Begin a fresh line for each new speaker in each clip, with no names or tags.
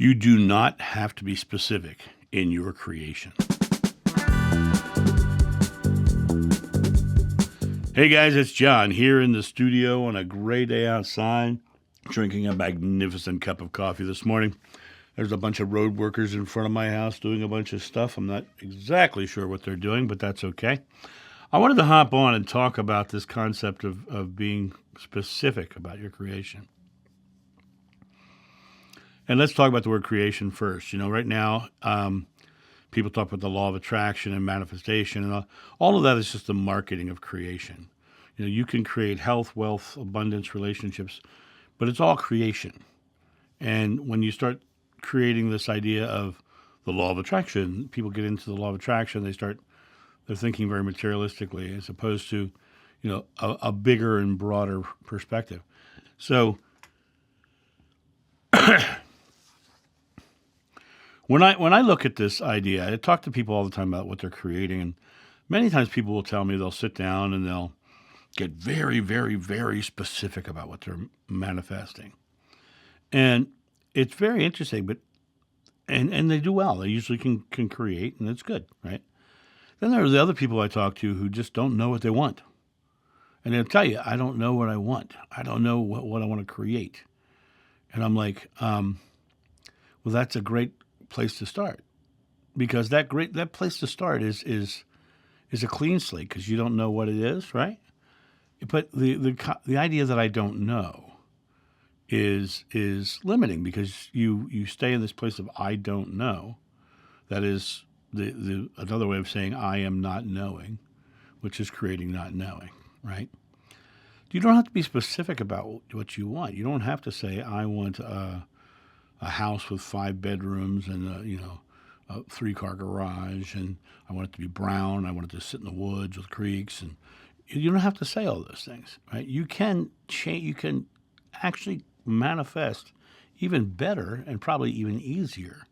You do not have to be specific in your creation. Hey guys, it's John here in the studio on a gray day outside, drinking a magnificent cup of coffee this morning. There's a bunch of road workers in front of my house doing a bunch of stuff. I'm not exactly sure what they're doing, but that's okay. I wanted to hop on and talk about this concept of being specific about your creation. And let's talk about the word creation first. Right now, people talk about the law of attraction and manifestation, and all of that is just the marketing of creation. You can create health, wealth, abundance, relationships, but it's all creation. And when you start creating this idea of the law of attraction, people get into the law of attraction, they're thinking very materialistically as opposed to, a bigger and broader perspective. So When I look at this idea, I talk to people all the time about what they're creating, and many times people will tell me they'll sit down and they'll get very, very, very specific about what they're manifesting. And it's very interesting, but and they do well. They usually can create, and it's good, right? Then there are the other people I talk to who just don't know what they want. And they'll tell you, I don't know what I want. I don't know what I want to create. And I'm like, well, that's a great place to start, because that place to start is a clean slate, because you don't know what it is, right? But the idea that I don't know is limiting, because you stay in this place of I don't know. That is the another way of saying I am not knowing, which is creating not knowing, right? You don't have to be specific about what you want. You don't have to say I want a house with 5 bedrooms and a 3-car garage, and I want it to be brown. I want it to sit in the woods with creeks, and you don't have to say all those things, right? You can change. You can actually manifest even better and probably even easier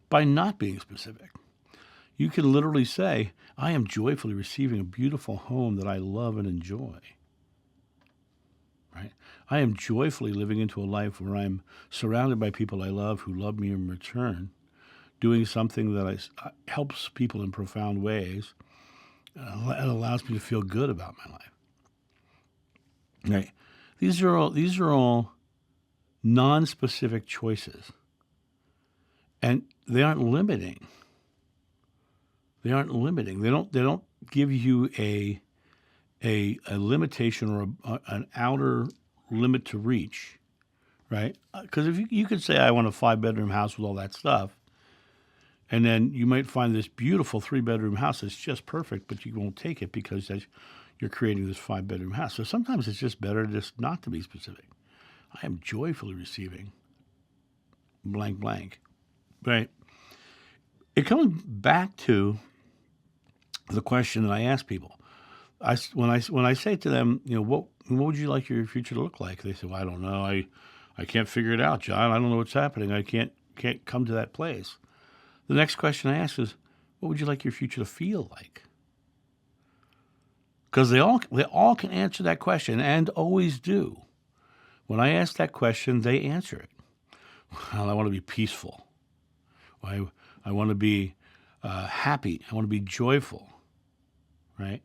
by not being specific. You can literally say, "I am joyfully receiving a beautiful home that I love and enjoy." Right? I am joyfully living into a life where I'm surrounded by people I love who love me in return, doing something that helps people in profound ways and allows me to feel good about my life. Right? These are all non-specific choices, and they aren't limiting. They aren't limiting. They don't give you a limitation or an outer limit to reach, right? Because if you could say, I want a 5-bedroom house with all that stuff, and then you might find this beautiful 3-bedroom house that's just perfect, but you won't take it because you're creating this 5-bedroom house. So sometimes it's just better just not to be specific. I am joyfully receiving blank, blank, right? It comes back to the question that I ask people. When I say to them, what would you like your future to look like? They say, well, I don't know. I can't figure it out, John. I don't know what's happening. I can't come to that place. The next question I ask is, what would you like your future to feel like? Because they all can answer that question, and always do. When I ask that question, they answer it. Well, I want to be peaceful. I want to be happy. I want to be joyful, right?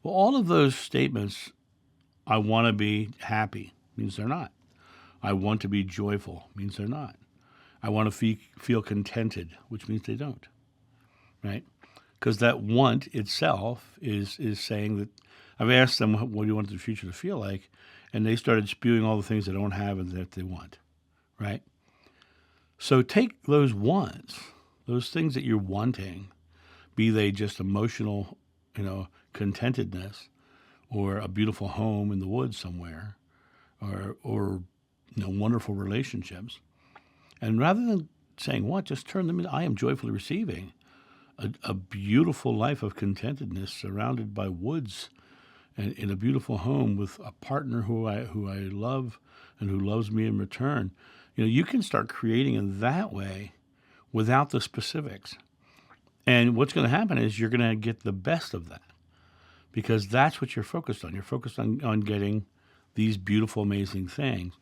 Well, all of those statements, I want to be happy, means they're not. I want to be joyful, means they're not. I want to feel contented, which means they don't, right? Because that want itself is saying that I've asked them, what do you want the future to feel like? And they started spewing all the things they don't have and that they want, right? So take those wants, those things that you're wanting, be they just emotional, contentedness, or a beautiful home in the woods somewhere, or wonderful relationships. And rather than saying what, just turn them into, I am joyfully receiving a beautiful life of contentedness surrounded by woods and in a beautiful home with a partner who I love and who loves me in return. You can start creating in that way without the specifics. And what's going to happen is you're going to get the best of that, because that's what you're focused on. You're focused on getting these beautiful, amazing things.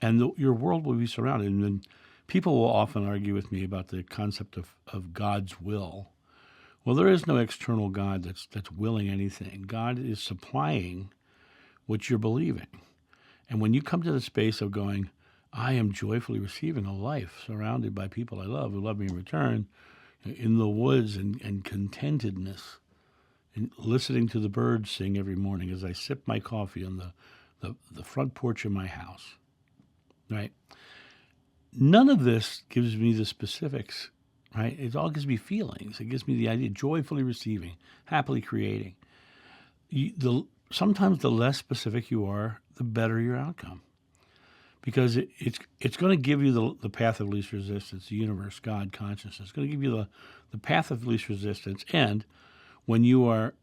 And your world will be surrounded. And then People will often argue with me about the concept of God's will. Well, there is no external God that's willing anything. God is supplying what you're believing. And when you come to the space of going, I am joyfully receiving a life surrounded by people I love who love me in return, in the woods and contentedness, and listening to the birds sing every morning as I sip my coffee on the front porch of my house, right? None of this gives me the specifics, right? It all gives me feelings. It gives me the idea of joyfully receiving, happily creating. Sometimes the less specific you are, the better your outcome. Because it's going to give you the path of least resistance, the universe, God, consciousness. It's going to give you the path of least resistance. And when you are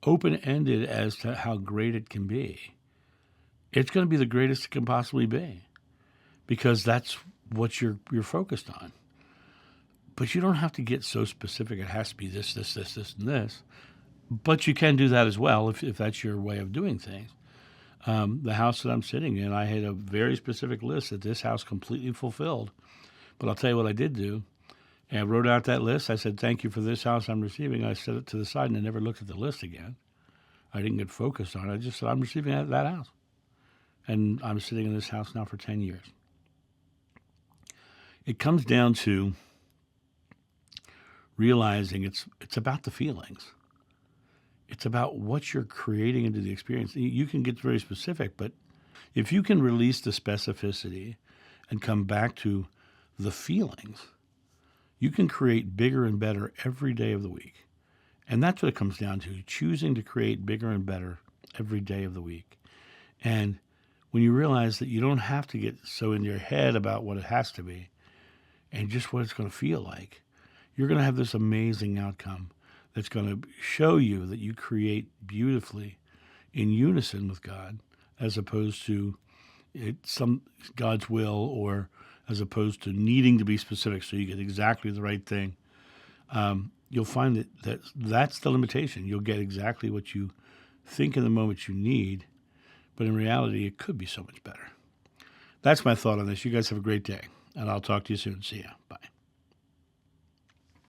open-ended as to how great it can be, it's going to be the greatest it can possibly be. Because that's what you're focused on. But you don't have to get so specific. It has to be this, this, this, this, and this. But you can do that as well if that's your way of doing things. The house that I'm sitting in, I had a very specific list that this house completely fulfilled. But I'll tell you what I did do. And I wrote out that list. I said, thank you for this house I'm receiving. I set it to the side and I never looked at the list again. I didn't get focused on it. I just said, I'm receiving that house. And I'm sitting in this house now for 10 years. It comes down to realizing it's about the feelings. It's about what you're creating into the experience. You can get very specific, but if you can release the specificity and come back to the feelings, you can create bigger and better every day of the week. And that's what it comes down to, choosing to create bigger and better every day of the week. And when you realize that you don't have to get so in your head about what it has to be and just what it's going to feel like, you're going to have this amazing outcome that's going to show you that you create beautifully in unison with God, as opposed to some God's will, or as opposed to needing to be specific so you get exactly the right thing. You'll find that's the limitation. You'll get exactly what you think in the moment you need, but in reality, it could be so much better. That's my thought on this. You guys have a great day, and I'll talk to you soon. See ya. Bye.